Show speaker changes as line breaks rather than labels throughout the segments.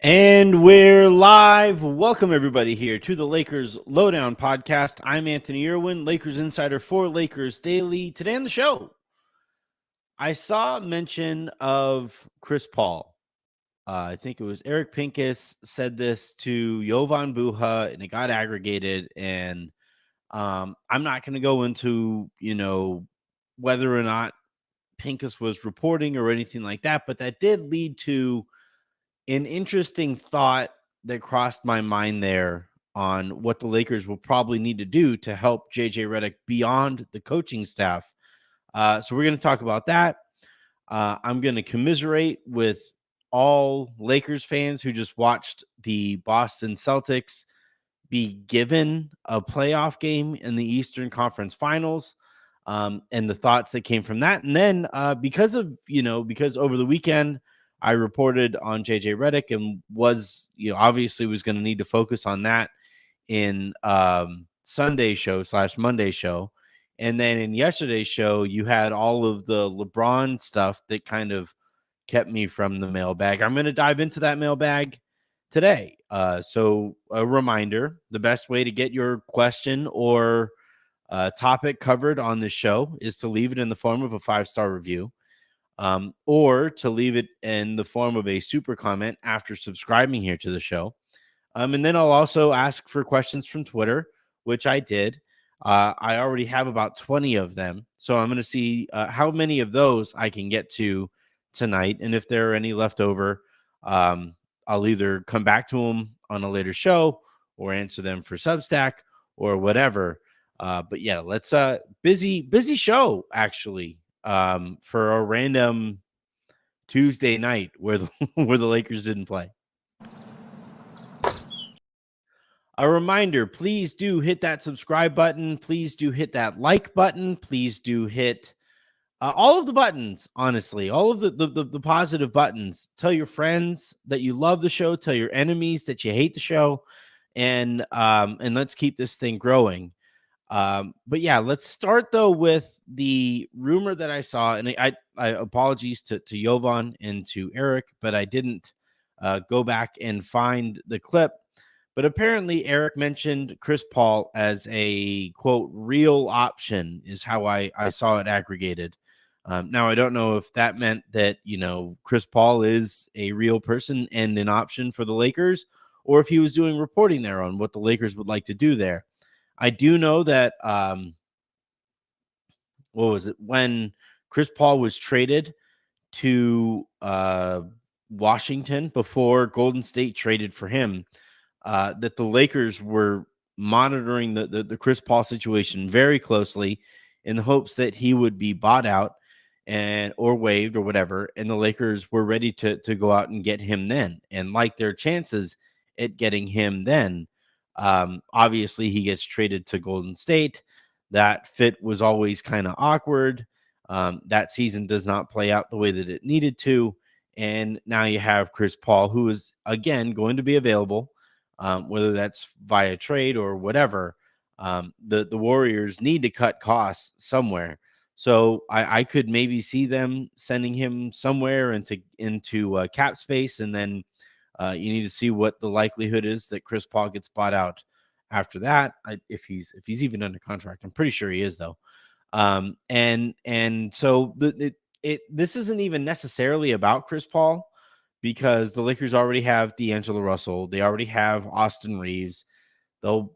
And we're live. Welcome, everybody, here to the Lakers Lowdown podcast. I'm Anthony Irwin, Lakers insider for Lakers Daily. Today on the show, I saw mention of Chris Paul. I think it was Eric Pincus said this to Jovan Buha, and it got aggregated. And I'm not going to go into, whether or not Pincus was reporting or anything like that, but that did lead to an interesting thought that crossed my mind there on what the Lakers will probably need to do to help JJ Redick beyond the coaching staff. So we're going to talk about that. I'm going to commiserate with all Lakers fans who just watched the Boston Celtics be given a playoff game in the Eastern Conference Finals, and the thoughts that came from that. And then because over the weekend, I reported on JJ Redick and was obviously was going to need to focus on that in Sunday show / Monday show. And then in yesterday's show, you had all of the LeBron stuff that kind of kept me from the mailbag. I'm going to dive into that mailbag today. So a reminder, the best way to get your question or topic covered on the show is to leave it in the form of a 5-star review. Or to leave it in the form of a super comment after subscribing here to the show. And then I'll also ask for questions from Twitter, which I did. I already have about 20 of them. So I'm going to see how many of those I can get to tonight. And if there are any left over, I'll either come back to them on a later show or answer them for Substack or whatever. But yeah, let's busy show, actually. For a random Tuesday night where the Lakers didn't play. A reminder, please do hit that subscribe button. Please do hit that like button. Please do hit all of the buttons, honestly, all of the positive buttons. Tell your friends that you love the show. Tell your enemies that you hate the show. And let's keep this thing growing. But yeah, let's start though with the rumor that I saw, and I apologies to Jovan and to Eric, but I didn't go back and find the clip. But apparently Eric mentioned Chris Paul as a quote real option is how I saw it aggregated. Now I don't know if that meant that Chris Paul is a real person and an option for the Lakers, or if he was doing reporting there on what the Lakers would like to do there. I do know that what was it when Chris Paul was traded to Washington before Golden State traded for him, that the Lakers were monitoring the Chris Paul situation very closely in the hopes that he would be bought out or waived or whatever, and the Lakers were ready to go out and get him then, and like their chances at getting him then. Obviously he gets traded to Golden State. That fit was always kind of awkward. That season does not play out the way that it needed to. And now you have Chris Paul, who is again going to be available, whether that's via trade or whatever. The Warriors need to cut costs somewhere. So I could maybe see them sending him somewhere into cap space, and then you need to see what the likelihood is that Chris Paul gets bought out after that. If he's even under contract, I'm pretty sure he is though. And so this isn't even necessarily about Chris Paul, because the Lakers already have D'Angelo Russell. They already have Austin Reeves. They'll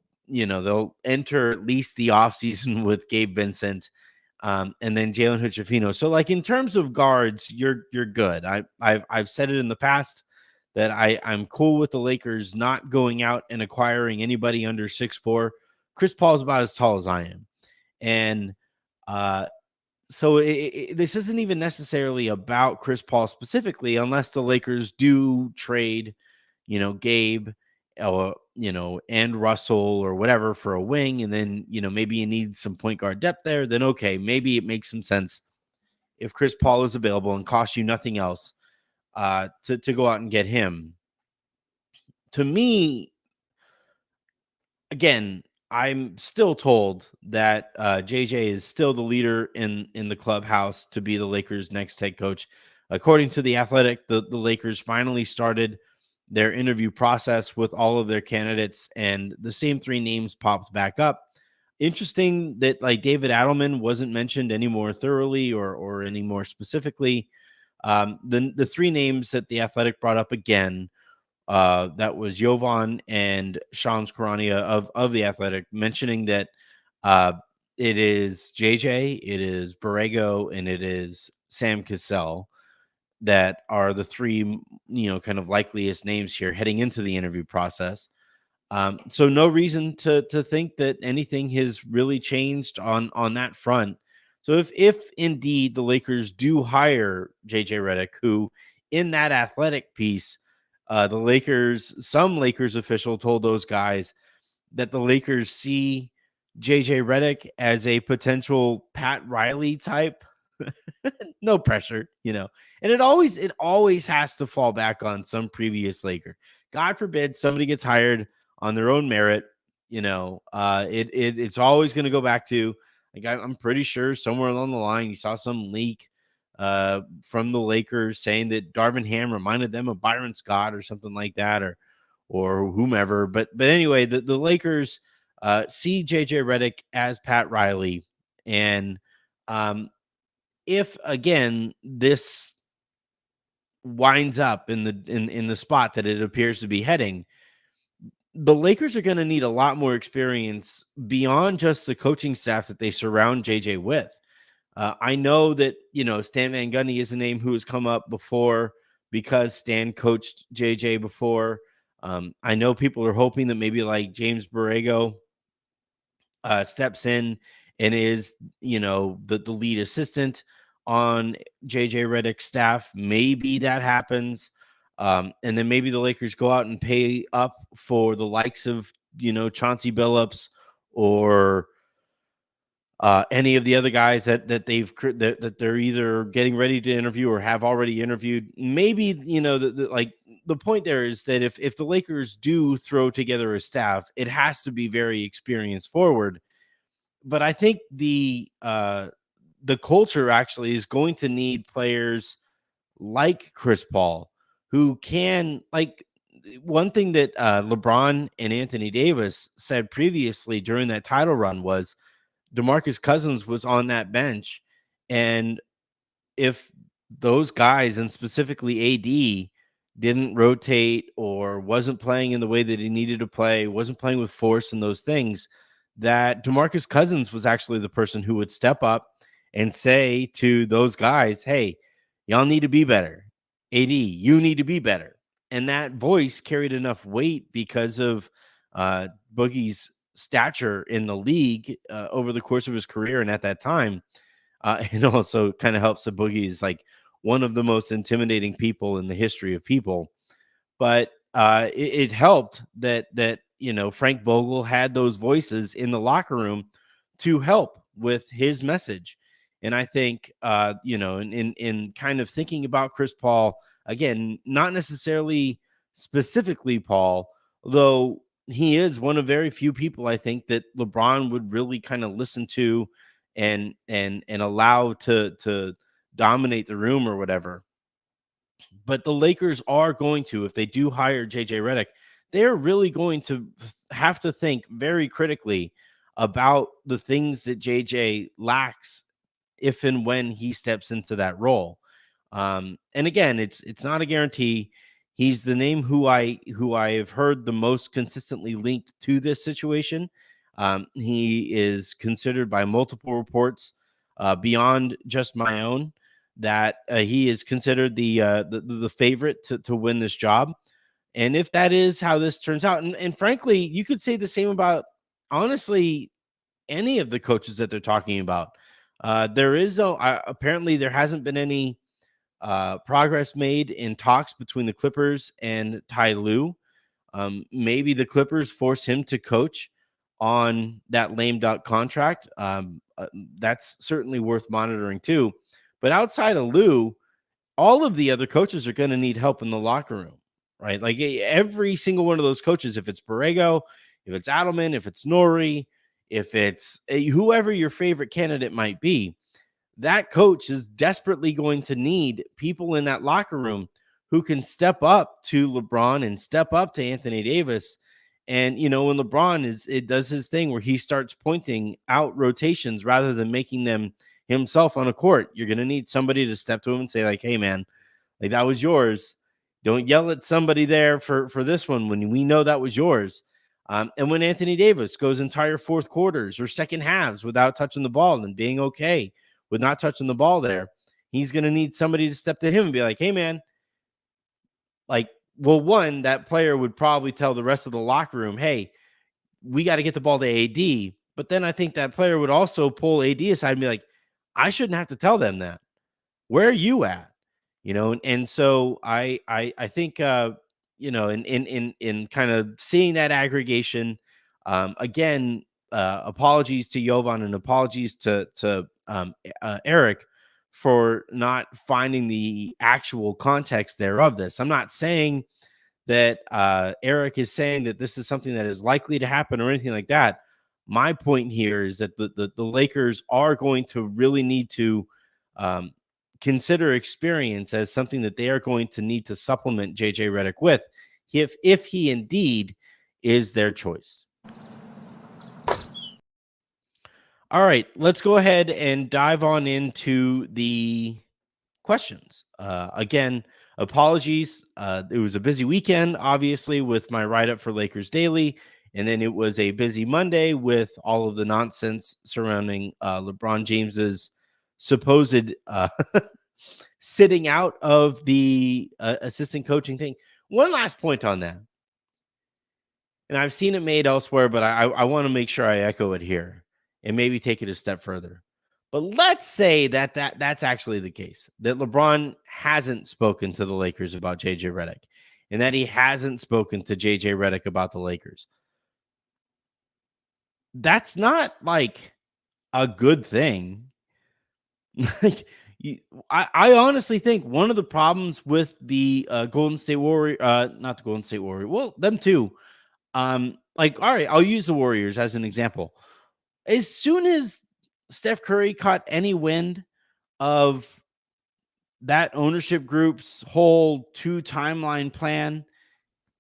enter at least the offseason with Gabe Vincent. And then Jalen Hood-Schifino. So like in terms of guards, you're good. I've said it in the past that I'm cool with the Lakers not going out and acquiring anybody under 6'4". Chris Paul's about as tall as I am. And so this isn't even necessarily about Chris Paul specifically, unless the Lakers do trade, Gabe or, and Russell or whatever for a wing. And then, maybe you need some point guard depth there. Then, okay, maybe it makes some sense if Chris Paul is available and costs you nothing else to go out and get him. To me, again, I'm still told that JJ is still the leader in the clubhouse to be the Lakers' next head coach. According to The Athletic, the Lakers finally started their interview process with all of their candidates, and the same three names popped back up. Interesting that like David Adelman wasn't mentioned any more thoroughly or any more specifically. The three names that the Athletic brought up again, that was Jovan and Shams Charania of the Athletic, mentioning that it is JJ, it is Borrego, and it is Sam Cassell that are the three, kind of likeliest names here heading into the interview process. So no reason to think that anything has really changed on that front. So if indeed the Lakers do hire JJ Redick, who in that Athletic piece, some Lakers official told those guys that the Lakers see JJ Redick as a potential Pat Riley type. No pressure, and it always has to fall back on some previous Laker. God forbid somebody gets hired on their own merit. It's always going to go back to, like, I'm pretty sure somewhere along the line you saw some leak from the Lakers saying that Darvin Ham reminded them of Byron Scott or something like that, or whomever. But anyway, the Lakers see JJ Redick as Pat Riley, and if again this winds up in the spot that it appears to be heading, the Lakers are going to need a lot more experience beyond just the coaching staff that they surround JJ with. I know that, Stan Van Gundy is a name who has come up before because Stan coached JJ before. I know people are hoping that maybe like James Borrego steps in and is, the lead assistant on JJ Redick's staff. Maybe that happens. And then maybe the Lakers go out and pay up for the likes of, Chauncey Billups or any of the other guys that they're either getting ready to interview or have already interviewed. Maybe, the point there is that if the Lakers do throw together a staff, it has to be very experienced forward. But I think the culture actually is going to need players like Chris Paul, who can, like, one thing that LeBron and Anthony Davis said previously during that title run was DeMarcus Cousins was on that bench. And if those guys, and specifically AD, didn't rotate or wasn't playing in the way that he needed to play, wasn't playing with force and those things, that DeMarcus Cousins was actually the person who would step up and say to those guys, hey, y'all need to be better. AD, you need to be better. And that voice carried enough weight because of Boogie's stature in the league over the course of his career and at that time. It also kind of helps that Boogie is like one of the most intimidating people in the history of people. But it helped that Frank Vogel had those voices in the locker room to help with his message. And I think, in kind of thinking about Chris Paul, again, not necessarily specifically Paul, though he is one of very few people I think that LeBron would really kind of listen to and allow to dominate the room or whatever. But the Lakers are going to, if they do hire JJ Redick, they're really going to have to think very critically about the things that JJ lacks if and when he steps into that role. And again, it's not a guarantee. He's the name who I have heard the most consistently linked to this situation. He is considered by multiple reports beyond just my own that he is considered the favorite to win this job. And if that is how this turns out, and frankly, you could say the same about, honestly, any of the coaches that they're talking about. There is apparently there hasn't been any progress made in talks between the Clippers and Tyronn Lue. Maybe the Clippers force him to coach on that lame duck contract. That's certainly worth monitoring too. But outside of Lue, all of the other coaches are going to need help in the locker room, right? Like every single one of those coaches, if it's Borrego, if it's Adelman, if it's Nori, if it's whoever your favorite candidate might be, that coach is desperately going to need people in that locker room who can step up to LeBron and step up to Anthony Davis. And, when LeBron it does his thing where he starts pointing out rotations rather than making them himself on a court, you're going to need somebody to step to him and say, like, hey, man, like, that was yours. Don't yell at somebody there for this one when we know that was yours. And when Anthony Davis goes entire fourth quarters or second halves without touching the ball and being okay with not touching the ball there, he's going to need somebody to step to him and be like, hey, man, like, well, one, that player would probably tell the rest of the locker room, hey, we got to get the ball to AD. But then I think that player would also pull AD aside and be like, I shouldn't have to tell them that. Where are you at? And so I think in kind of seeing that aggregation, again, apologies to Jovan and apologies to Eric for not finding the actual context there of this. I'm not saying that Eric is saying that this is something that is likely to happen or anything like that. My point here is that the Lakers are going to really need to consider experience as something that they are going to need to supplement JJ Redick with if he indeed is their choice. All right, let's go ahead and dive on into the questions. Again, apologies. It was a busy weekend, obviously, with my write-up for Lakers Daily, and then it was a busy Monday with all of the nonsense surrounding LeBron James's supposed sitting out of the assistant coaching thing. One last point on that, and I've seen it made elsewhere, but I want to make sure I echo it here and maybe take it a step further. But let's say that's actually the case, that LeBron hasn't spoken to the Lakers about JJ Redick and that he hasn't spoken to JJ Redick about the Lakers. That's not like a good thing. Like, I honestly think one of the problems with the Golden State Warrior, not the Golden State Warrior, well, them too. Like, all right, I'll use the Warriors as an example. As soon as Steph Curry caught any wind of that ownership group's whole 2 timeline plan,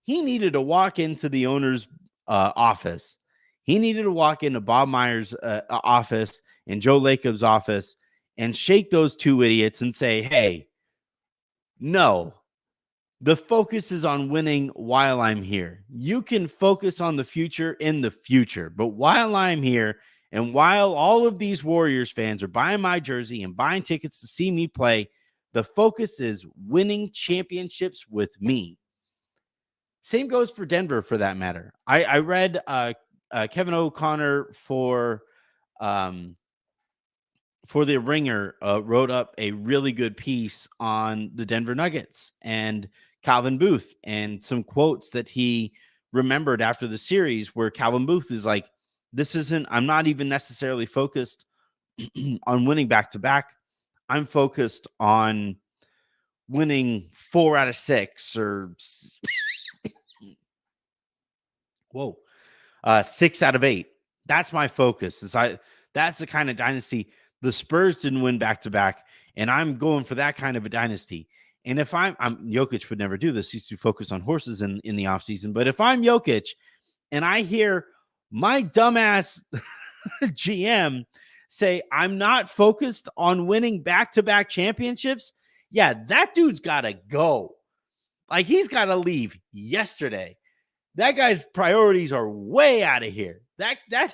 he needed to walk into the owner's office. He needed to walk into Bob Myers' office and Joe Lacob's office and shake those 2 idiots and say, hey, no, the focus is on winning while I'm here. You can focus on the future in the future, but while I'm here and while all of these Warriors fans are buying my jersey and buying tickets to see me play, the focus is winning championships with me. Same goes for Denver, for that matter. I read Kevin O'Connor for The Ringer wrote up a really good piece on the Denver Nuggets and Calvin Booth and some quotes that he remembered after the series where Calvin Booth is like, I'm not even necessarily focused on winning back-to-back. I'm focused on winning 4 out of 6 or 6 out of 8. That's my focus. That's the kind of dynasty. The Spurs didn't win back-to-back, and I'm going for that kind of a dynasty. And if I'm Jokic would never do this. He used to focus on horses in the offseason. But if I'm Jokic and I hear my dumbass GM say, I'm not focused on winning back-to-back championships, yeah, that dude's got to go. Like, he's got to leave yesterday. That guy's priorities are way out of here. That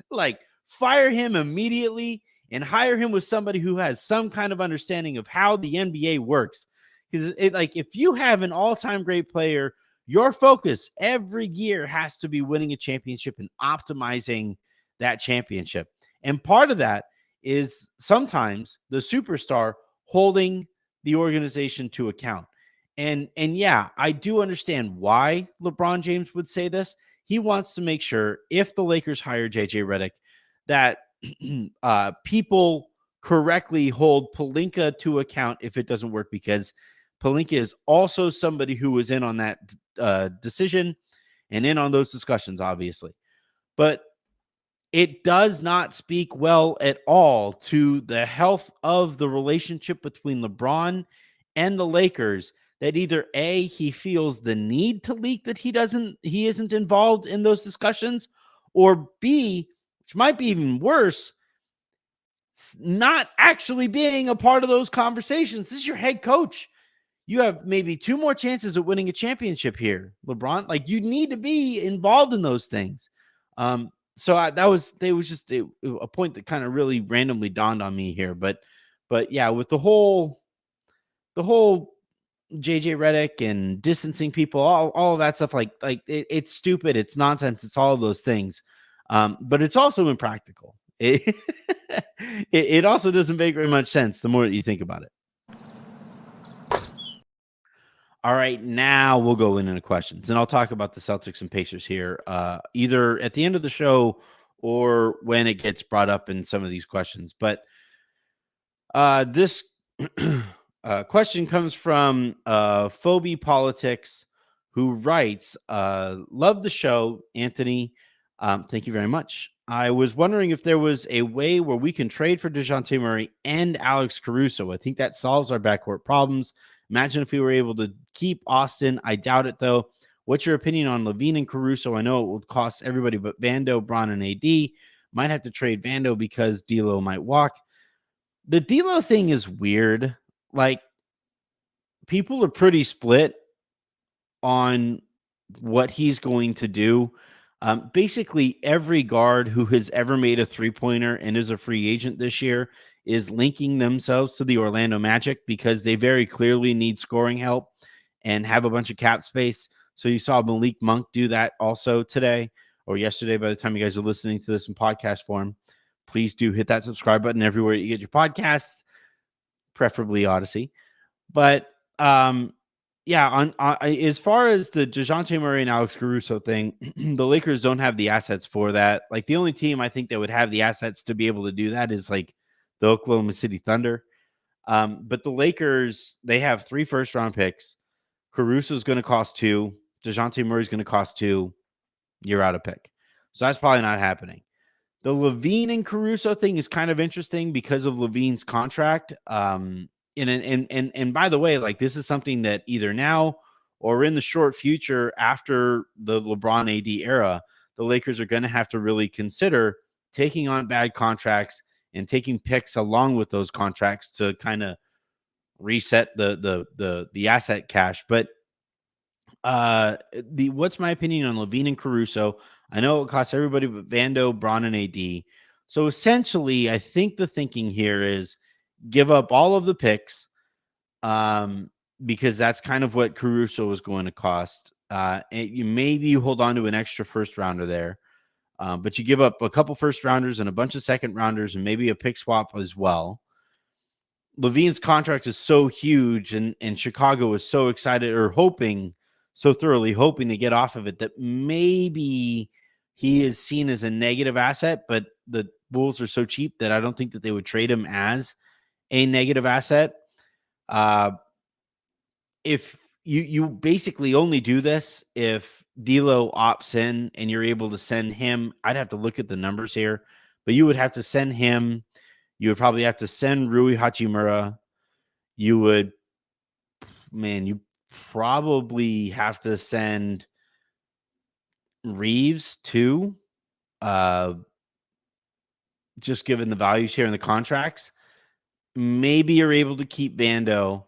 like, fire him immediately and hire him with somebody who has some kind of understanding of how the NBA works. Because if you have an all-time great player, your focus every year has to be winning a championship and optimizing that championship. And part of that is sometimes the superstar holding the organization to account. And yeah, I do understand why LeBron James would say this. He wants to make sure if the Lakers hire JJ Redick that people correctly hold Pelinka to account if it doesn't work, because Pelinka is also somebody who was in on that decision and in on those discussions, obviously. But it does not speak well at all to the health of the relationship between LeBron and the Lakers that either A, he feels the need to leak that he isn't involved in those discussions, or B, which might be even worse, not actually being a part of those conversations. This is your head coach. You have maybe 2 more chances of winning a championship here, LeBron. Like, you need to be involved in those things. That was just a point that kind of really randomly dawned on me here. But yeah, with the whole JJ Redick and distancing people, all of that stuff, it's stupid, it's nonsense, it's all of those things. But it's also impractical. It also doesn't make very much sense the more that you think about it. All right, now we'll go into questions, and I'll talk about the Celtics and Pacers here, either at the end of the show or when it gets brought up in some of these questions. But this question comes from Phoebe Politics, who writes, love the show, Anthony. Thank you very much. I was wondering if there was a way where we can trade for DeJounte Murray and Alex Caruso. I think that solves our backcourt problems. Imagine if we were able to keep Austin. I doubt it, though. What's your opinion on LaVine and Caruso? I know it would cost everybody but Vando, Bron, and AD. Might have to trade Vando because D'Lo might walk. The D'Lo thing is weird. Like, people are pretty split on what he's going to do. Basically, every guard who has ever made a three-pointer and is a free agent this year is linking themselves to the Orlando Magic because they very clearly need scoring help and have a bunch of cap space. So you saw Malik Monk do that also today or yesterday by the time you guys are listening to this in podcast form. Please do hit that subscribe button everywhere you get your podcasts, preferably Odyssey. But yeah, as far as the DeJounte Murray and Alex Caruso thing, the Lakers don't have the assets for that. Like, the only team I think that would have the assets to be able to do that is like the Oklahoma City Thunder. But the Lakers, they have 3 first-round picks. Caruso is going to cost 2. DeJounte Murray is going to cost 2. You're out of pick. So that's probably not happening. The LaVine and Caruso thing is kind of interesting because of LaVine's contract. And by the way, like, this is something that either now or in the short future after the LeBron AD era, the Lakers are going to have to really consider taking on bad contracts and taking picks along with those contracts to kind of reset the asset cash. But what's my opinion on LaVine and Caruso? I know it costs everybody but Vando, Bron, and AD. So essentially, I think the thinking here is give up all of the picks, because that's kind of what Caruso is going to cost. Maybe you hold on to an extra first rounder there, but you give up a couple first rounders and a bunch of second rounders and maybe a pick swap as well. LaVine's contract is so huge, and Chicago is so excited or so thoroughly hoping to get off of it that maybe he is seen as a negative asset, but the Bulls are so cheap that I don't think that they would trade him as a negative asset. If you basically only do this if D'Lo opts in and you're able to send him, I'd have to look at the numbers here, but you would have to send him. You would probably have to send Rui Hachimura. You probably have to send Reeves too. Just given the value share in the contracts, maybe you're able to keep Vando.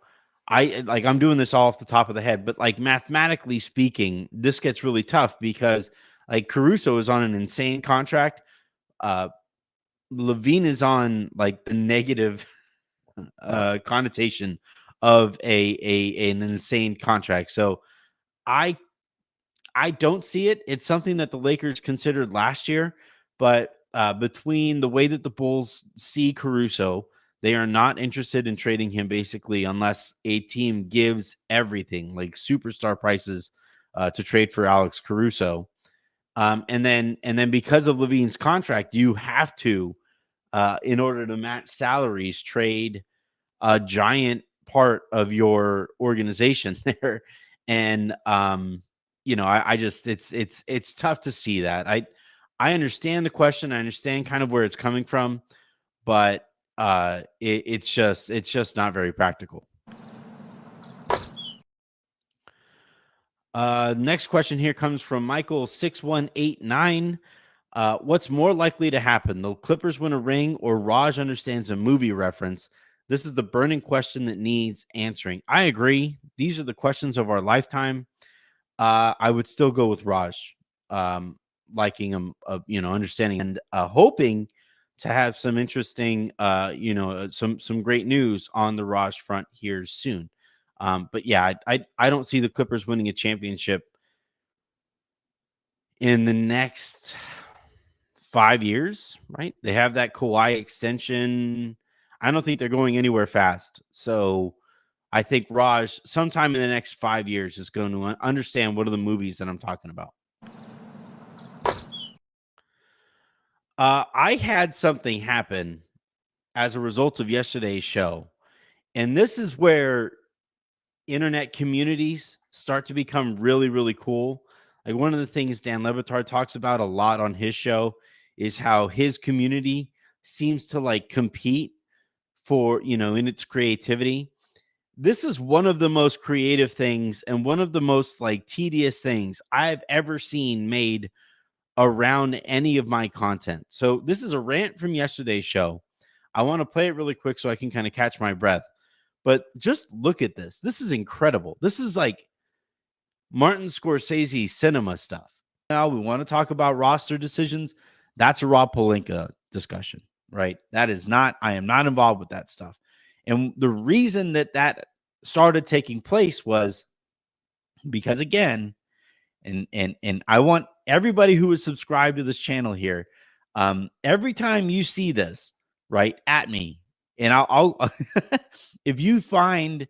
I'm doing this all off the top of the head, but like, mathematically speaking, this gets really tough because like Caruso is on an insane contract. LaVine is on like the negative connotation of an insane contract. So I don't see it. It's something that the Lakers considered last year, but between the way that the Bulls see Caruso, they are not interested in trading him basically unless a team gives everything, like superstar prices, to trade for Alex Caruso. And then because of LaVine's contract, you have to, in order to match salaries, trade a giant part of your organization there. And it's tough to see that. I understand the question. I understand kind of where it's coming from, but it's just not very practical. Next question here comes from Michael6189. What's more likely to happen? The Clippers win a ring or Raj understands a movie reference? This is the burning question that needs answering. I agree. These are the questions of our lifetime. I would still go with Raj, liking him, understanding and hoping to have some interesting, some great news on the Raj front here soon. But yeah, I don't see the Clippers winning a championship in the next 5 years, right? They have that Kawhi extension. I don't think they're going anywhere fast. So I think Raj, sometime in the next 5 years, is going to understand what are the movies that I'm talking about. I had something happen as a result of yesterday's show. And this is where internet communities start to become really, really cool. Like one of the things Dan Le Batard talks about a lot on his show is how his community seems to like compete for, in its creativity. This is one of the most creative things and one of the most like tedious things I've ever seen made around any of my content. So this is a rant from yesterday's show. I want to play it really quick so I can kind of catch my breath. But just look at this. This is incredible. This is like Martin Scorsese cinema stuff. Now we want to talk about roster decisions. That's a Rob Pelinka discussion, right? That is not, I am not involved with that stuff. And the reason that started taking place was because, again, and I want everybody who is subscribed to this channel here, every time you see this, right, at me, and I'll if you find,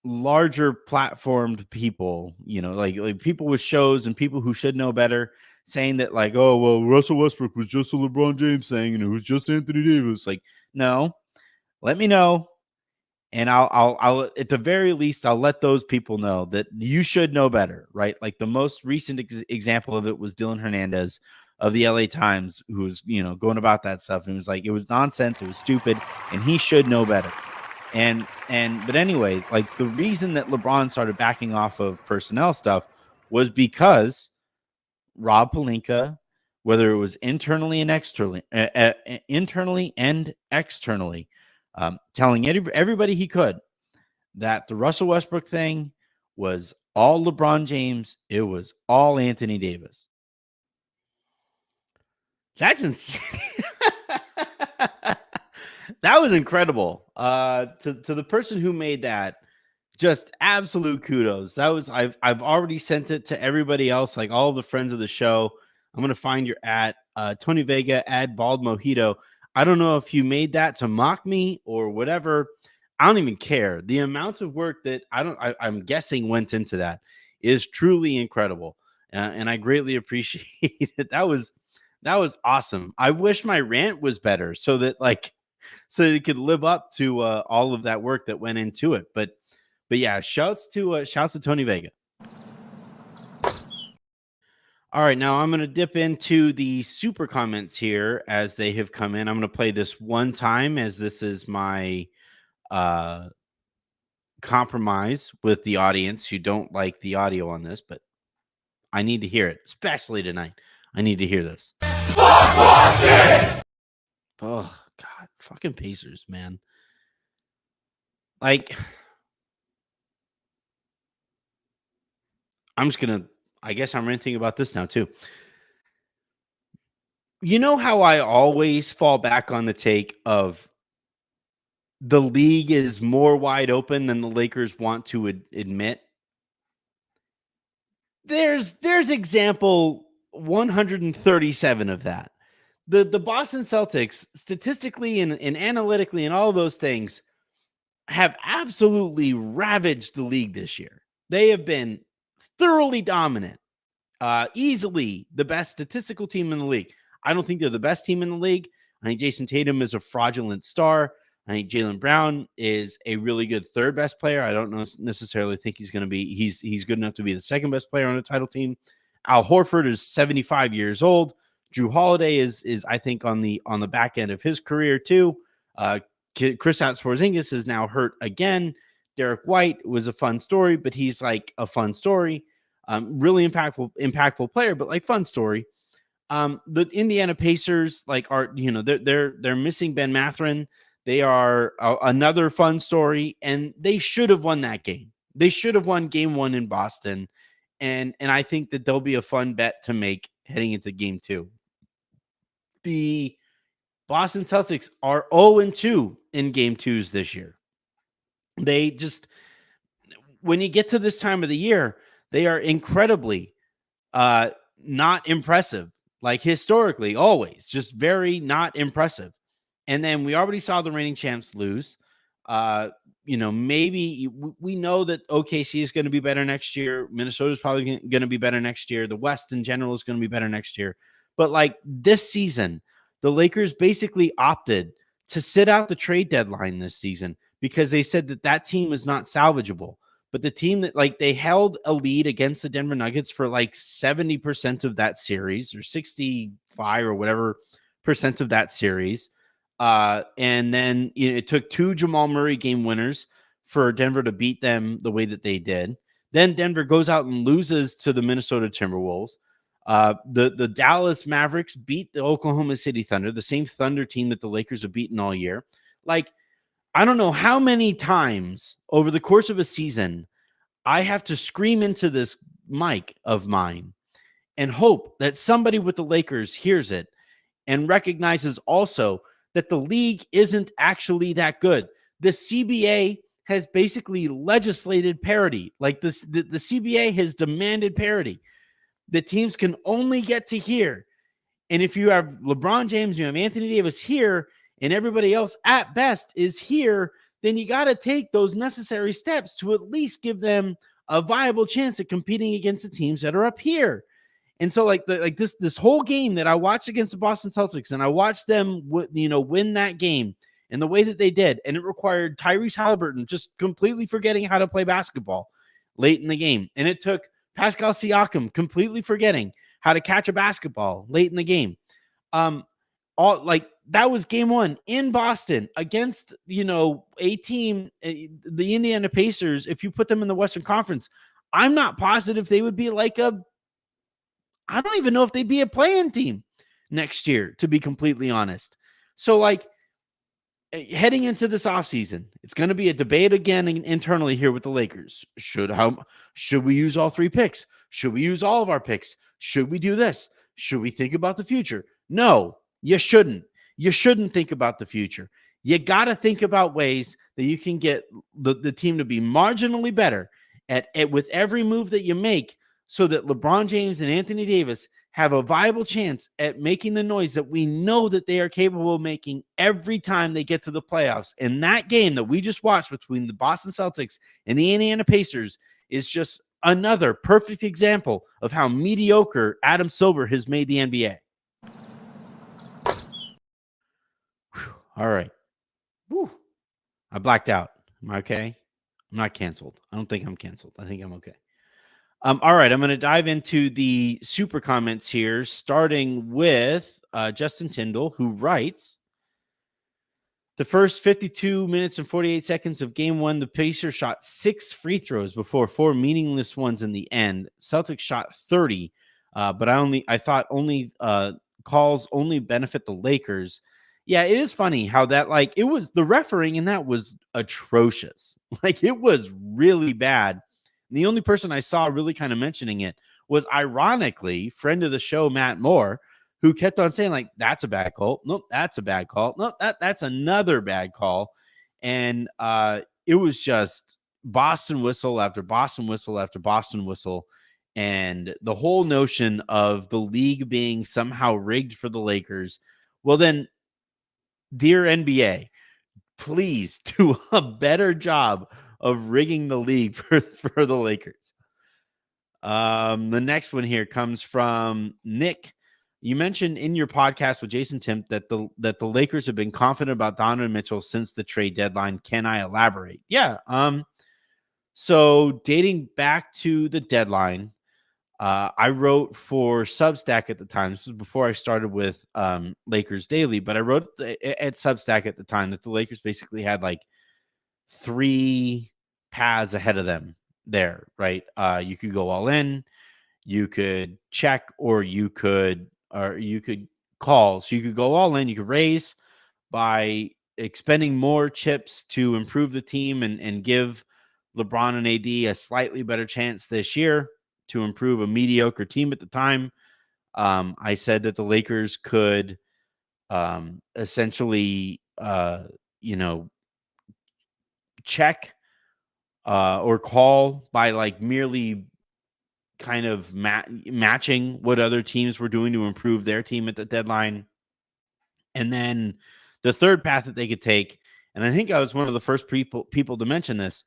larger platformed people, like people with shows and people who should know better, saying that like, oh, well, Russell Westbrook was just a LeBron James thing, and it was just Anthony Davis. Like, no, let me know. And I'll at the very least, I'll let those people know that you should know better, right? Like the most recent example of it was Dylan Hernandez of the LA Times, who was, going about that stuff. And it was like, it was nonsense. It was stupid. And he should know better. But anyway, like the reason that LeBron started backing off of personnel stuff was because Rob Pelinka, whether it was internally and externally, telling everybody he could that the Russell Westbrook thing was all LeBron James. It was all Anthony Davis. That's insane. That was incredible. To the person who made that, just absolute kudos. That was I've already sent it to everybody else, like all the friends of the show. I'm gonna find your Tony Vega @Bald Mojito. I don't know if you made that to mock me or whatever. I don't even care. The amount of work that I'm guessing went into that is truly incredible, and I greatly appreciate it. That was awesome. I wish my rant was better so that it could live up to all of that work that went into it. But yeah, shouts to Tony Vega. All right, now I'm going to dip into the super comments here as they have come in. I'm going to play this one time as this is my compromise with the audience who don't like the audio on this, but I need to hear it, especially tonight. I need to hear this. Oh, God, fucking Pacers, man. Like, I'm just going to, I guess I'm ranting about this now too. You know how I always fall back on the take of the league is more wide open than the Lakers want to admit? There's example 137 of that. The Boston Celtics, statistically and analytically and all of those things, have absolutely ravaged the league this year. They have been thoroughly dominant, easily the best statistical team in the league. I don't think they're the best team in the league. I think Jason Tatum is a fraudulent star. I think Jaylen Brown is a really good third best player. I don't necessarily think he's going to be, he's good enough to be the second best player on a title team. Al Horford is 75 years old. Drew Holiday is I think on the back end of his career too. Kristaps Porzingis is now hurt again. Derek White was a fun story, but he's like a fun story. Really impactful player, but like fun story. The Indiana Pacers they're missing Ben Mathurin. They are another fun story, and they should have won that game. They should have won game 1 in Boston, and I think that there'll be a fun bet to make heading into game 2. The Boston Celtics are 0-2 in game 2s this year. They just, when you get to this time of the year, they are incredibly not impressive. Like historically, always just very not impressive. And then we already saw the reigning champs lose. Maybe we know that OKC is going to be better next year. Minnesota is probably going to be better next year. The West in general is going to be better next year. But like this season, the Lakers basically opted to sit out the trade deadline this season because they said that team was not salvageable. But the team that they held a lead against the Denver Nuggets for like 70% of that series, or 65 or whatever percent of that series. And then it took 2 Jamal Murray game winners for Denver to beat them the way that they did. Then Denver goes out and loses to the Minnesota Timberwolves. The Dallas Mavericks beat the Oklahoma City Thunder, the same Thunder team that the Lakers have beaten all year. I don't know how many times over the course of a season I have to scream into this mic of mine and hope that somebody with the Lakers hears it and recognizes also that the league isn't actually that good. The CBA has basically legislated parity. The CBA has demanded parity. The teams can only get to here. And if you have LeBron James, you have Anthony Davis here, and everybody else at best is here, then you got to take those necessary steps to at least give them a viable chance at competing against the teams that are up here. And so this whole game that I watched against the Boston Celtics, and I watched them win that game in the way that they did, and it required Tyrese Halliburton just completely forgetting how to play basketball late in the game. And it took Pascal Siakam completely forgetting how to catch a basketball late in the game. That was game 1 in Boston against, a team, the Indiana Pacers. If you put them in the Western Conference, I'm not positive they would be I don't even know if they'd be a play-in team next year, to be completely honest. So heading into this offseason, it's going to be a debate again internally here with the Lakers. Should we use all 3 picks? Should we use all of our picks? Should we do this? Should we think about the future? No, you shouldn't. You shouldn't think about the future. You got to think about ways that you can get the team to be marginally better with every move that you make, so that LeBron James and Anthony Davis have a viable chance at making the noise that we know that they are capable of making every time they get to the playoffs. And that game that we just watched between the Boston Celtics and the Indiana Pacers is just another perfect example of how mediocre Adam Silver has made the NBA. All right. Whew. I blacked out. Am I okay? I'm not canceled. I don't think I'm canceled. I think I'm okay. All right. I'm going to dive into the super comments here, starting with Justin Tyndall, who writes, the first 52 minutes and 48 seconds of game 1, the Pacers shot 6 free throws before 4 meaningless ones in the end. Celtics shot 30, but I thought calls only benefit the Lakers. Yeah, it is funny how that, it was the refereeing, and that was atrocious. It was really bad. And the only person I saw really kind of mentioning it was, ironically, friend of the show, Matt Moore, who kept on saying, that's a bad call. Nope, that's a bad call. Nope, that's another bad call. And it was just Boston whistle after Boston whistle after Boston whistle. And the whole notion of the league being somehow rigged for the Lakers. Well, then, dear NBA, please do a better job of rigging the league for the Lakers. The next one here comes from Nick. You mentioned in your podcast with Jason Timp that the Lakers have been confident about Donovan Mitchell since the trade deadline. Can I elaborate? Yeah. So dating back to the deadline, I wrote for Substack at the time. This was before I started with Lakers Daily, but I wrote at Substack at the time that the Lakers basically had 3 paths ahead of them there, right? You could go all in, you could check, or you could call. So you could go all in, you could raise by expending more chips to improve the team and give LeBron and AD a slightly better chance this year to improve a mediocre team at the time. I said that the Lakers could essentially, check or call by like merely kind of matching what other teams were doing to improve their team at the deadline. And then the third path that they could take, and I think I was one of the first people to mention this,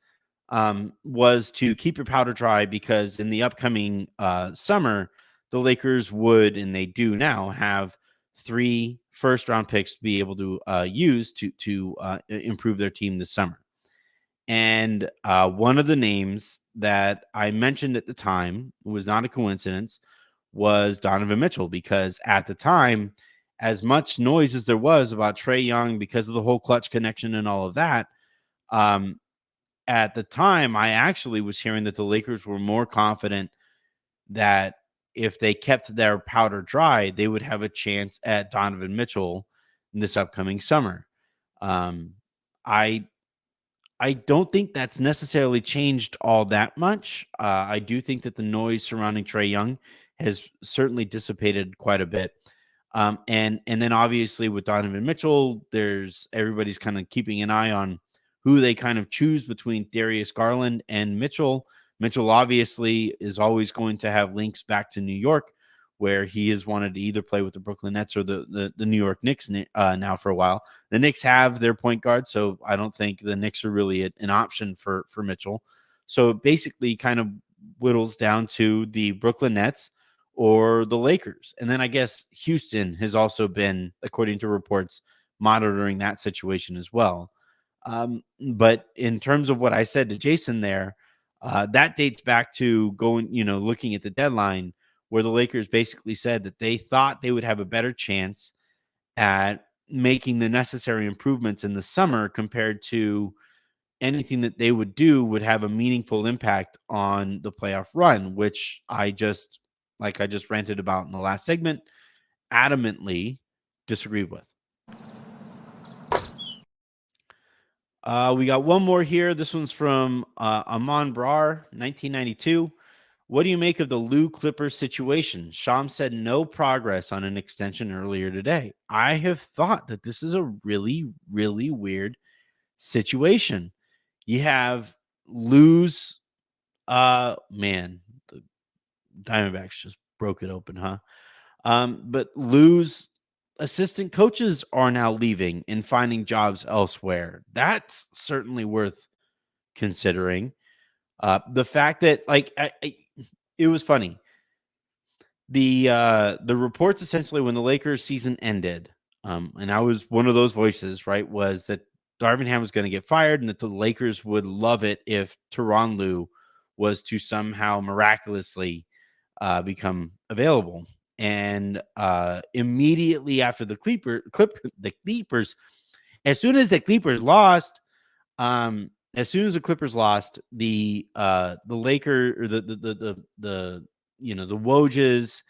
was to keep your powder dry, because in the upcoming summer, the Lakers would, and they do now, have 3 first-round picks to be able to use to improve their team this summer. And one of the names that I mentioned at the time, was not a coincidence, was Donovan Mitchell, because at the time, as much noise as there was about Trae Young because of the whole clutch connection and all of that, at the time, I actually was hearing that the Lakers were more confident that if they kept their powder dry, they would have a chance at Donovan Mitchell in this upcoming summer. I don't think that's necessarily changed all that much. I do think that the noise surrounding Trae Young has certainly dissipated quite a bit. And then obviously with Donovan Mitchell, everybody's kind of keeping an eye on who they kind of choose between Darius Garland and Mitchell. Mitchell obviously is always going to have links back to New York, where he has wanted to either play with the Brooklyn Nets or the New York Knicks now for a while. The Knicks have their point guard, so I don't think the Knicks are really an option for Mitchell. So it basically kind of whittles down to the Brooklyn Nets or the Lakers. And then I guess Houston has also been, according to reports, monitoring that situation as well. But in terms of what I said to Jason there, that dates back to looking at the deadline, where the Lakers basically said that they thought they would have a better chance at making the necessary improvements in the summer compared to anything that they would do would have a meaningful impact on the playoff run, which I just ranted about in the last segment, adamantly disagreed with. We got one more here. This one's from Amon Brar, 1992. What do you make of the Lue Clippers situation? Sham said no progress on an extension earlier today. I have thought that this is a really, really weird situation. You have Lue's, man, the Diamondbacks just broke it open, huh? But Lue's assistant coaches are now leaving and finding jobs elsewhere. That's certainly worth considering. The fact that, it was funny. The reports essentially when the Lakers season ended, and I was one of those voices, right, was that Darvin Ham was going to get fired and that the Lakers would love it if Tyronn Lue was to somehow miraculously become available. And immediately after the Clippers, as soon as the Clippers lost, the Laker, or the Wojs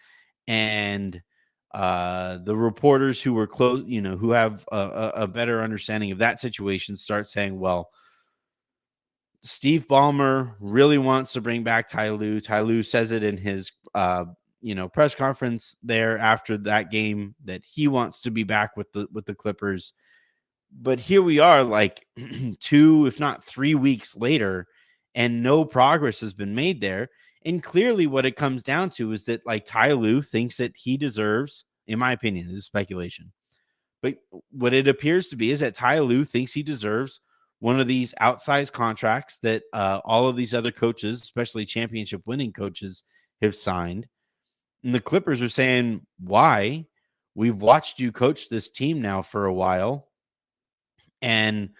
and the reporters who were close, who have a better understanding of that situation, start saying, well, Steve Ballmer really wants to bring back Ty Lue. Ty Lue says it in his press conference there after that game that he wants to be back with the Clippers. But here we are, like 2, if not 3 weeks later, and no progress has been made there. And clearly what it comes down to is that, like, Ty Lue thinks that he deserves, in my opinion, this is speculation, but what it appears to be is that Ty Lue thinks he deserves one of these outsized contracts that all of these other coaches, especially championship winning coaches, have signed. And the Clippers are saying, why? We've watched you coach this team now for a while. And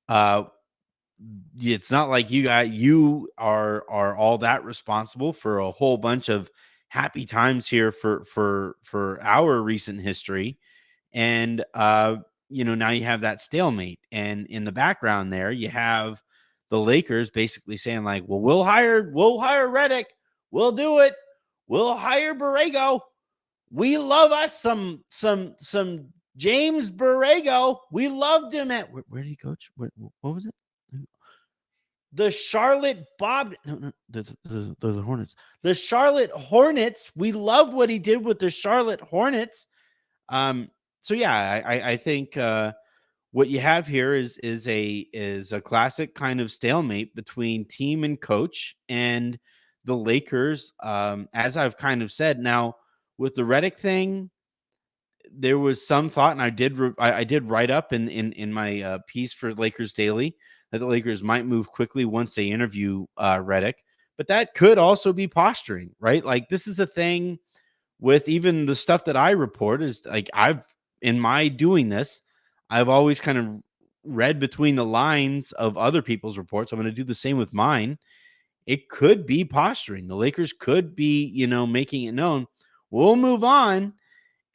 it's not like you are all that responsible for a whole bunch of happy times here for our recent history. And now you have that stalemate. And in the background there, you have the Lakers basically saying like, well, we'll hire Redick. We'll do it. We'll hire Borrego. We love us some James Borrego. We loved him at where did he coach? What was it? The Charlotte the Hornets. The Charlotte Hornets. We loved what he did with the Charlotte Hornets. So yeah, I think what you have here is a classic kind of stalemate between team and coach, and the Lakers, as I've kind of said. Now, with the Redick thing, there was some thought, and I did write up in my piece for Lakers Daily that the Lakers might move quickly once they interview Redick, but that could also be posturing, right? Like, this is the thing with even the stuff that I report is like, in my doing this, I've always kind of read between the lines of other people's reports. I'm going to do the same with mine. It could be posturing. The Lakers could be, making it known we'll move on.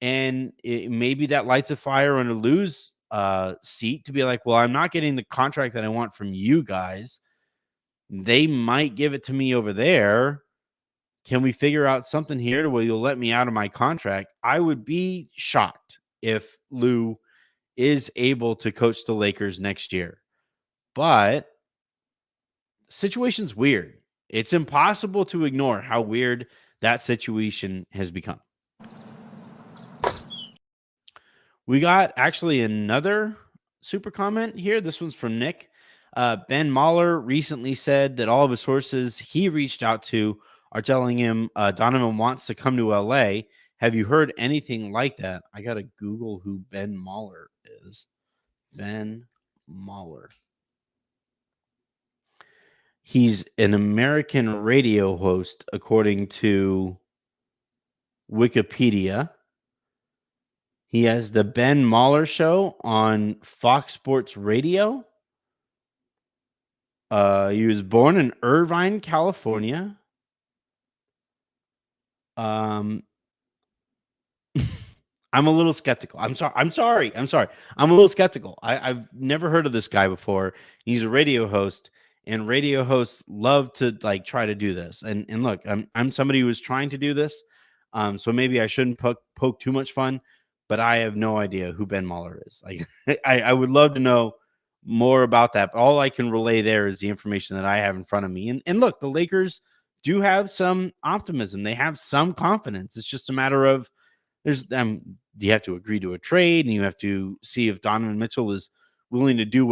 And maybe that lights a fire under Lue's seat to be like, well, I'm not getting the contract that I want from you guys. They might give it to me over there. Can we figure out something here to where you'll let me out of my contract? I would be shocked if Lue is able to coach the Lakers next year. But the situation's weird. It's impossible to ignore how weird that situation has become. We got actually another super comment here. This one's from Nick. Ben Mahler recently said that all of his sources he reached out to are telling him Donovan wants to come to LA. Have you heard anything like that? I got to Google who Ben Mahler is. Ben Mahler. He's an American radio host, according to Wikipedia. He has the Ben Mahler Show on Fox Sports Radio. He was born in Irvine, California. I'm a little skeptical. I'm sorry. I'm a little skeptical. I've never heard of this guy before. He's a radio host, and radio hosts love to like try to do this. And look, I'm somebody who is trying to do this. So maybe I shouldn't poke too much fun, but I have no idea who Ben Mahler is. Like, I would love to know more about that. But all I can relay there is the information that I have in front of me. And look, the Lakers do have some optimism. They have some confidence. It's just a matter of you have to agree to a trade, and you have to see if Donovan Mitchell is willing to do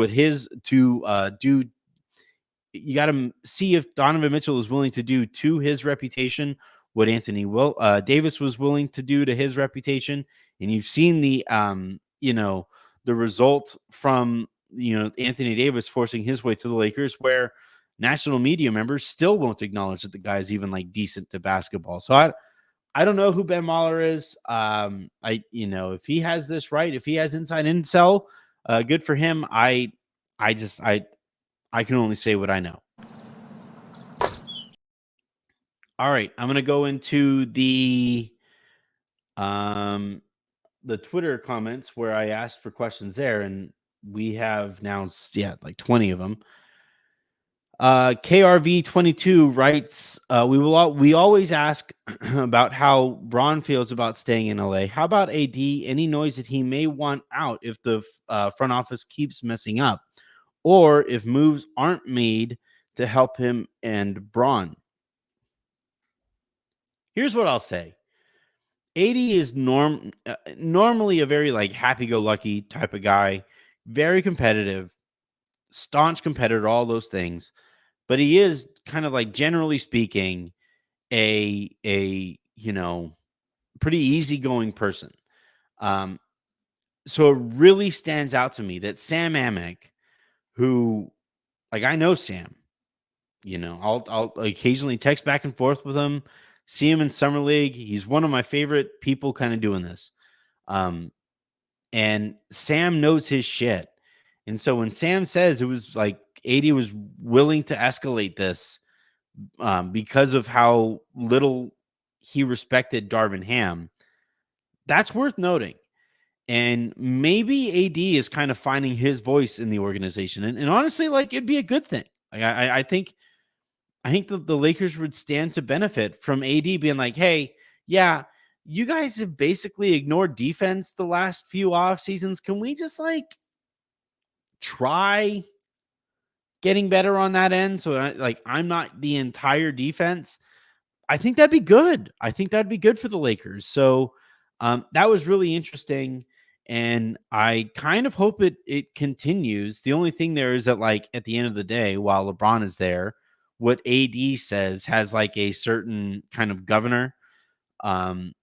you got to see if Donovan Mitchell is willing to do to his reputation what Anthony Davis was willing to do to his reputation. And you've seen the result from Anthony Davis forcing his way to the Lakers, where national media members still won't acknowledge that the guy's even like decent to basketball. So I don't know who Ben Mahler is. If he has this right, if he has inside intel, good for him. I can only say what I know. All right, I'm going to go into the Twitter comments where I asked for questions there, and we have now, like 20 of them. KRV22 writes, we always ask about how Bron feels about staying in LA. How about AD? Any noise that he may want out if the front office keeps messing up, or if moves aren't made to help him and Bron? Here's what I'll say. AD is normally a very like happy-go-lucky type of guy, very competitive, staunch competitor, all those things. But he is kind of like, generally speaking, a pretty easygoing person. So it really stands out to me that Sam Amick, who, like, I know Sam, I'll occasionally text back and forth with him, see him in summer league. He's one of my favorite people kind of doing this. And Sam knows his shit. And so when Sam says it was like AD was willing to escalate this because of how little he respected Darvin Ham, that's worth noting. And maybe AD is kind of finding his voice in the organization. And honestly, like, it'd be a good thing. Like I think the Lakers would stand to benefit from AD being like, hey, yeah, you guys have basically ignored defense the last few off seasons. Can we just like try getting better on that end? So I'm not the entire defense. I think that'd be good. I think that'd be good for the Lakers. So that was really interesting. And I kind of hope it continues. The only thing there is that, like, at the end of the day, while LeBron is there, what AD says has like a certain kind of governor.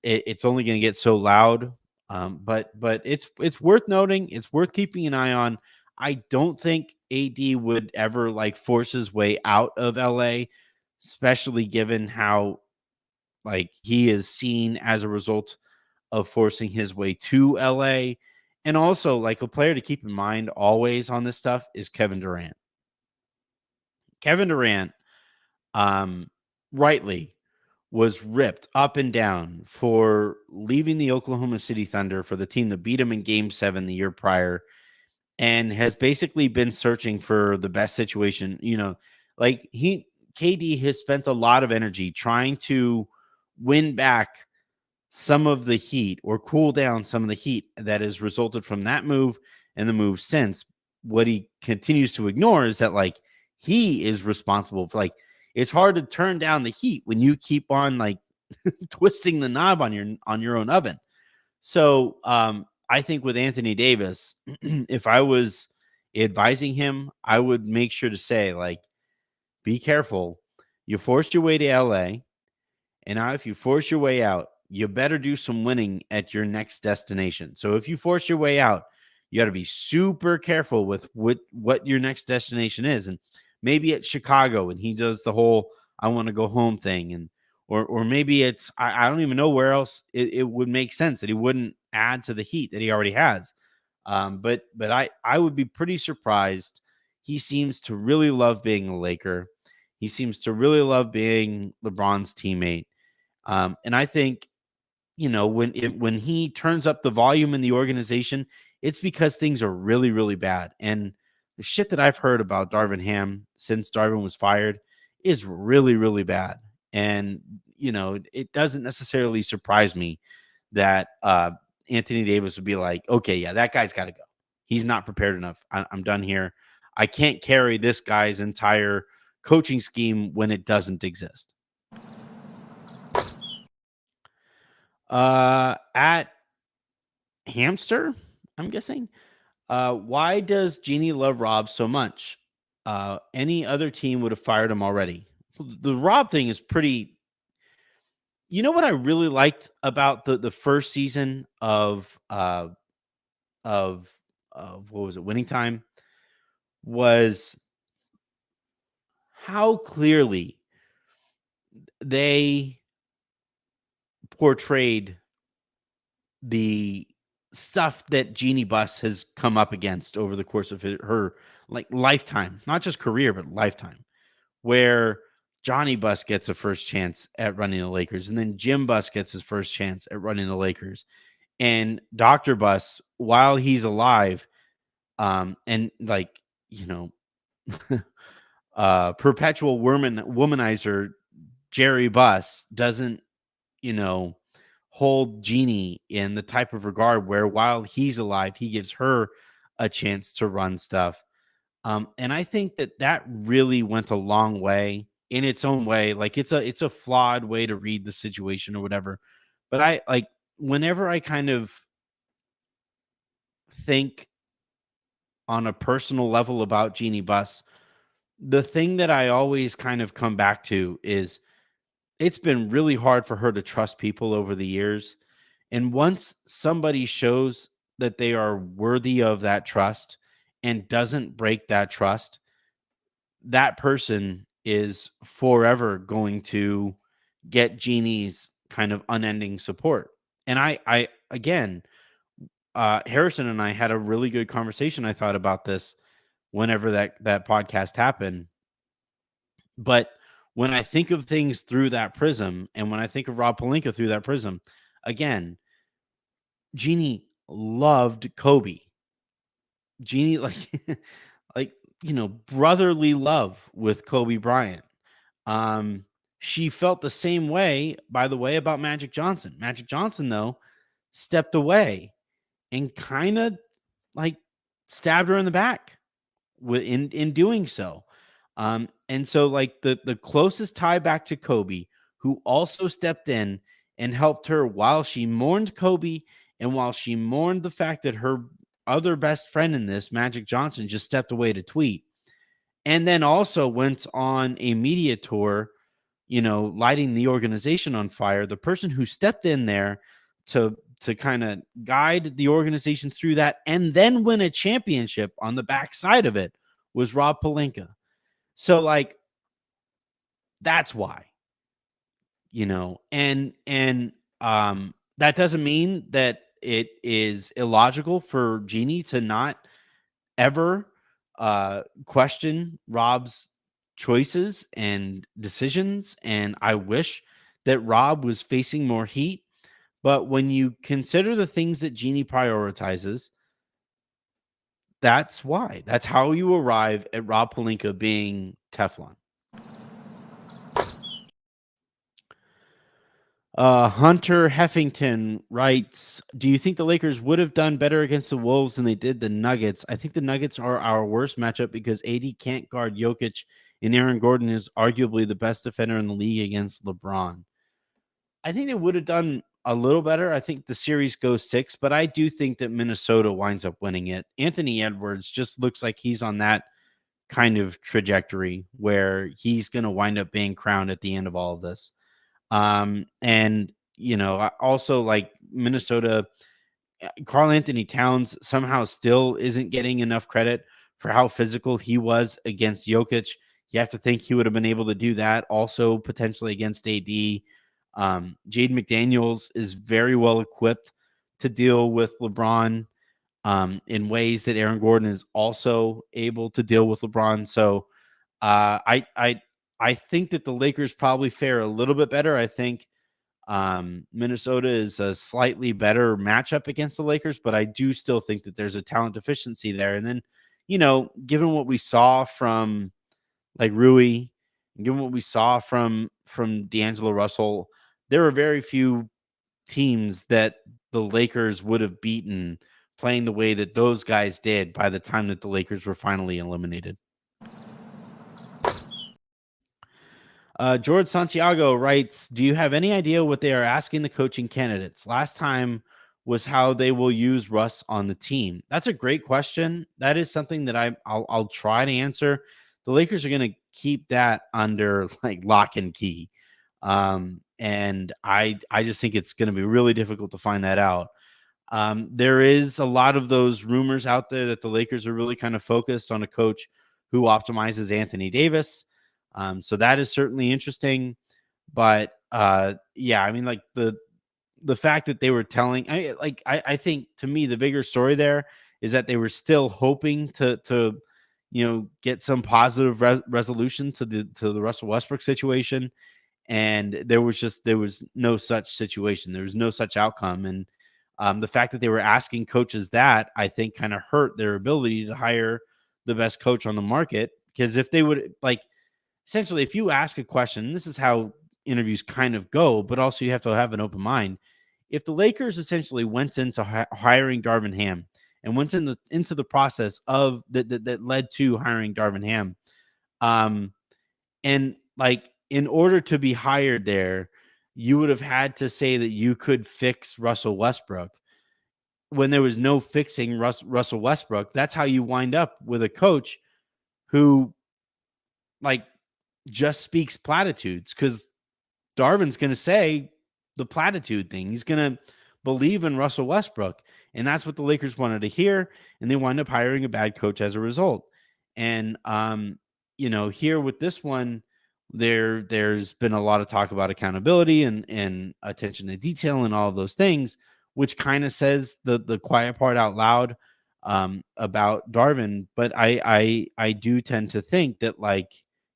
It's only going to get so loud. But it's worth noting. It's worth keeping an eye on. I don't think AD would ever like force his way out of LA, especially given how like he is seen as a result of forcing his way to LA. And also, like, a player to keep in mind always on this stuff is Kevin Durant. Kevin Durant, rightly, was ripped up and down for leaving the Oklahoma City Thunder for the team that beat him in Game 7 the year prior, and has basically been searching for the best situation. Like, KD has spent a lot of energy trying to win back some of the heat or cool down some of the heat that has resulted from that move and the move since. What he continues to ignore is that, like, he is responsible for, like, it's hard to turn down the heat when you keep on like twisting the knob on your own oven. So I think with Anthony Davis, if I was advising him, I would make sure to say, like, be careful. You forced your way to LA. And now, if you force your way out, you better do some winning at your next destination. So if you force your way out, you got to be super careful with what your next destination is. And maybe it's Chicago and he does the whole I want to go home thing. And or maybe it's I don't even know where else it would make sense that he wouldn't add to the heat that he already has. But I would be pretty surprised. He seems to really love being a Laker. He seems to really love being LeBron's teammate. And I think, when he turns up the volume in the organization, it's because things are really, really bad. And the shit that I've heard about Darvin Ham since Darvin was fired is really, really bad. And, it doesn't necessarily surprise me that Anthony Davis would be like, okay, yeah, that guy's got to go. He's not prepared enough. I'm done here. I can't carry this guy's entire coaching scheme when it doesn't exist. At Hamster, I'm guessing. Why does Jeannie love Rob so much? Any other team would have fired him already. The Rob thing is pretty. You know what I really liked about the first season of what was it, Winning Time, was how clearly they portrayed the stuff that Jeannie Buss has come up against over the course of her like lifetime, not just career, but lifetime, where Johnny Buss gets a first chance at running the Lakers, and then Jim Buss gets his first chance at running the Lakers, and Dr. Buss, while he's alive, and like, perpetual womanizer Jerry Buss doesn't, hold Jeannie in the type of regard where while he's alive, he gives her a chance to run stuff. And I think that really went a long way in its own way. Like, it's a flawed way to read the situation or whatever. But I like, whenever I kind of think on a personal level about Jeannie Buss, the thing that I always kind of come back to is it's been really hard for her to trust people over the years. And once somebody shows that they are worthy of that trust and doesn't break that trust, that person is forever going to get Jeannie's kind of unending support. And I again, Harrison and I had a really good conversation, I thought, about this whenever that podcast happened. But when I think of things through that prism, and when I think of Rob Pelinka through that prism, again, Jeannie loved Kobe. Jeannie, like, like brotherly love with Kobe Bryant. She felt the same way, by the way, about Magic Johnson. Magic Johnson, though, stepped away and kind of like stabbed her in the back in doing so. And so like the closest tie back to Kobe, who also stepped in and helped her while she mourned Kobe and while she mourned the fact that her other best friend in this, Magic Johnson, just stepped away to tweet, and then also went on a media tour, lighting the organization on fire. The person who stepped in there to kind of guide the organization through that and then win a championship on the backside of it was Rob Pelinka. So like that's why, and that doesn't mean that it is illogical for Jeannie to not ever question Rob's choices and decisions. And I wish that Rob was facing more heat. But when you consider the things that Jeannie prioritizes, that's why. That's how you arrive at Rob Pelinka being Teflon. Hunter Heffington writes, do you think the Lakers would have done better against the Wolves than they did the Nuggets? I think the Nuggets are our worst matchup because AD can't guard Jokic, and Aaron Gordon is arguably the best defender in the league against LeBron. I think they would have done a little better. I think the series goes 6, but I do think that Minnesota winds up winning it. Anthony Edwards just looks like he's on that kind of trajectory where he's going to wind up being crowned at the end of all of this. And also like Minnesota, Karl Anthony Towns somehow still isn't getting enough credit for how physical he was against Jokic. You have to think he would have been able to do that also potentially against AD. Jaden McDaniels is very well equipped to deal with LeBron in ways that Aaron Gordon is also able to deal with LeBron. So I think that the Lakers probably fare a little bit better. I think Minnesota is a slightly better matchup against the Lakers, but I do still think that there's a talent deficiency there. And then, given what we saw from like Rui, and given what we saw from D'Angelo Russell, there were very few teams that the Lakers would have beaten playing the way that those guys did by the time that the Lakers were finally eliminated. George Santiago writes, do you have any idea what they are asking the coaching candidates? Last time was how they will use Russ on the team. That's a great question. That is something that I'll try to answer. The Lakers are going to keep that under like lock and key. And I just think it's going to be really difficult to find that out. There is a lot of those rumors out there that the Lakers are really kind of focused on a coach who optimizes Anthony Davis. So that is certainly interesting, but yeah, I mean, like the fact that they were telling, I think to me the bigger story there is that they were still hoping to get some positive resolution to the Russell Westbrook situation, and there was no such situation, there was no such outcome, and the fact that they were asking coaches that I think kind of hurt their ability to hire the best coach on the market, because if they would essentially, if you ask a question, this is how interviews kind of go, but also you have to have an open mind. If the Lakers essentially went into hiring Darvin Ham and went into the process of that led to hiring Darvin Ham, and like in order to be hired there, you would have had to say that you could fix Russell Westbrook. When there was no fixing Russell Westbrook, that's how you wind up with a coach who like just speaks platitudes, because Darvin's going to say the platitude thing. He's going to believe in Russell Westbrook, and that's what the Lakers wanted to hear, and they wind up hiring a bad coach as a result. And here with this one, there's been a lot of talk about accountability and attention to detail and all of those things, which kind of says the quiet part out loud about Darvin. But I do tend to think that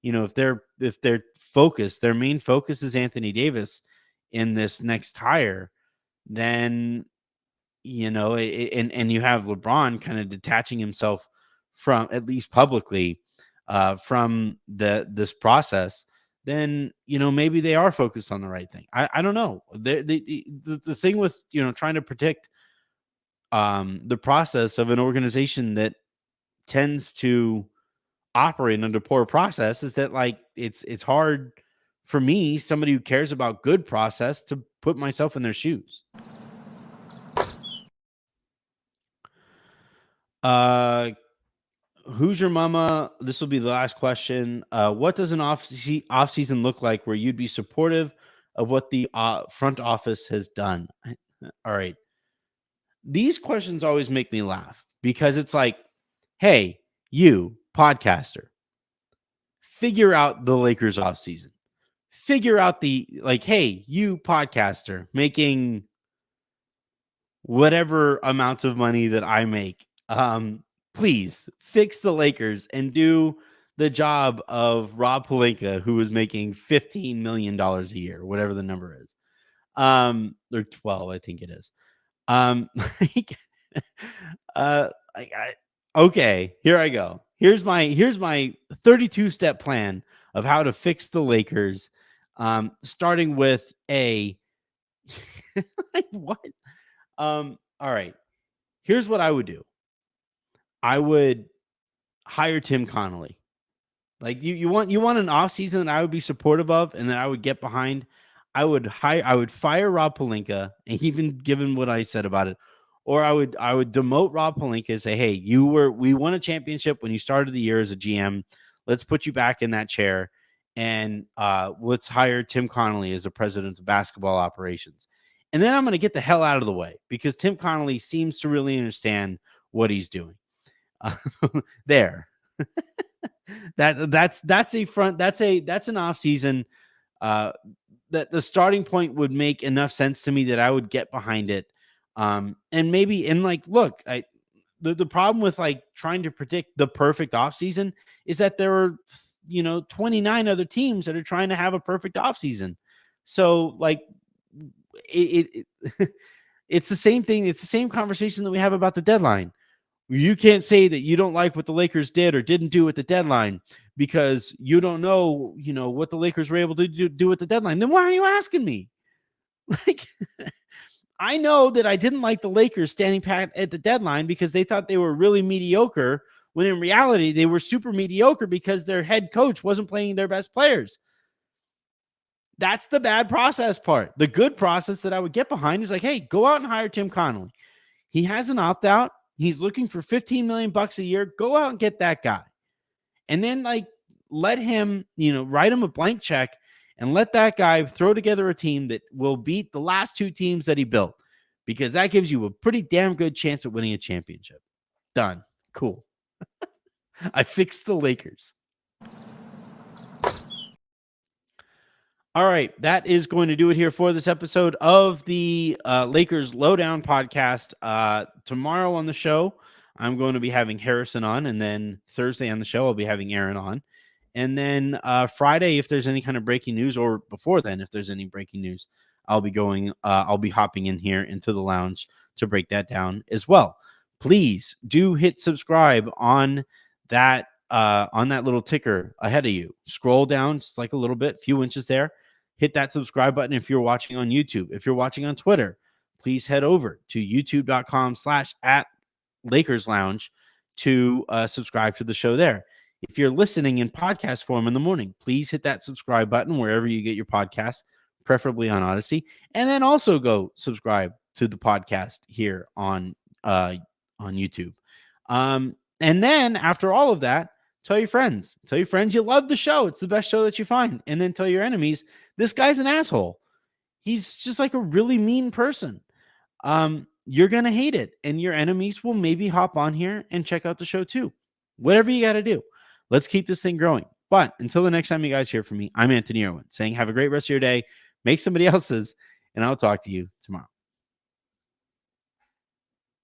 if they're focused, their main focus is Anthony Davis in this next hire, then and you have LeBron kind of detaching himself from, at least publicly, from this process, then, maybe they are focused on the right thing. I don't know. The thing with, trying to predict the process of an organization that tends to operate under poor process is that, like, it's hard for me, somebody who cares about good process, to put myself in their shoes. Who's your mama? This will be the last question. What does an off season look like where you'd be supportive of what the front office has done? All right. These questions always make me laugh because it's like, hey, you podcaster, figure out the Lakers off season. Figure out hey, you podcaster making whatever amounts of money that I make. Please fix the Lakers and do the job of Rob Pelinka, who is making $15 million a year, whatever the number is. Or 12, I think it is. Okay, here I go. Here's my 32-step plan of how to fix the Lakers. Starting with what? All right. Here's what I would do. I would hire Tim Connolly. Like, you want an offseason that I would be supportive of and that I would get behind. I would fire Rob Pelinka, even given what I said about it. Or I would demote Rob Pelinka and say, hey, we won a championship when you started the year as a GM. Let's put you back in that chair. And let's hire Tim Connolly as the president of basketball operations. And then I'm going to get the hell out of the way because Tim Connolly seems to really understand what he's doing. There. That's an off season that the starting point would make enough sense to me that I would get behind it. And look, the problem with like trying to predict the perfect offseason is that there are 29 other teams that are trying to have a perfect offseason. So like it's the same thing. It's the same conversation that we have about the deadline. You can't say that you don't like what the Lakers did or didn't do at the deadline because you don't know, what the Lakers were able to do at the deadline. Then why are you asking me? Like, I know that I didn't like the Lakers standing pat at the deadline because they thought they were really mediocre, when in reality they were super mediocre because their head coach wasn't playing their best players. That's the bad process part. The good process that I would get behind is like, hey, go out and hire Tim Connolly. He has an opt-out. He's looking for $15 million a year. Go out and get that guy. And then let him, write him a blank check and let that guy throw together a team that will beat the last two teams that he built, because that gives you a pretty damn good chance at winning a championship. Done. Cool. I fixed the Lakers. All right, that is going to do it here for this episode of the Lakers Lowdown podcast. Tomorrow on the show, I'm going to be having Harrison on, and then Thursday on the show, I'll be having Aaron on. And then Friday, if there's any kind of breaking news, or before then, if there's any breaking news, I'll be hopping in here into the lounge to break that down as well. Please do hit subscribe on that little ticker ahead of you. Scroll down just like a little bit, few inches there. Hit that subscribe button if you're watching on YouTube. If you're watching on Twitter, please head over to youtube.com/@LakersLounge to subscribe to the show there. If you're listening in podcast form in the morning, please hit that subscribe button wherever you get your podcasts, preferably on Odyssey, and then also go subscribe to the podcast here on YouTube. And then after all of that, tell your friends. Tell your friends you love the show. It's the best show that you find. And then tell your enemies, this guy's an asshole. He's just like a really mean person. You're going to hate it. And your enemies will maybe hop on here and check out the show too. Whatever you got to do. Let's keep this thing growing. But until the next time you guys hear from me, I'm Anthony Irwin saying have a great rest of your day. Make somebody else's. And I'll talk to you tomorrow.